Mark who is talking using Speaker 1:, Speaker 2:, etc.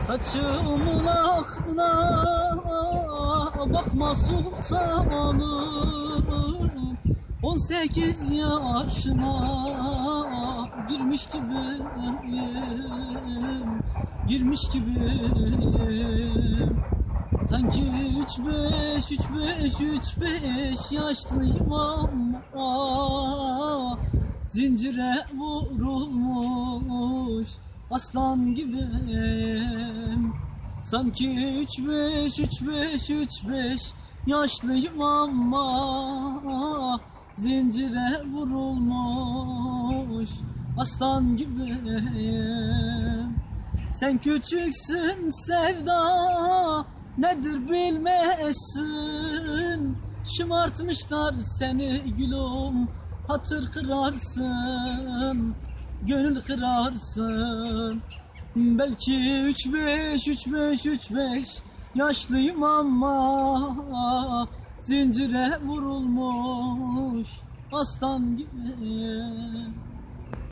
Speaker 1: Saçımın akına bakma sultanım, 18 yaşına girmiş gibiyim. Sanki 3-5 yaşlıyım ama zincire vurulmuş aslan gibiyim. Sanki 3-5 yaşlıyım ama zincire vurulmuş aslan gibiyim. Sen küçüksün sevda nedir bilmezsin, şımartmışlar seni gülüm, hatır kırarsın, gönül kırarsın. Belki 3-5 yaşlıyım ama zincire vurulmuş aslan gibi.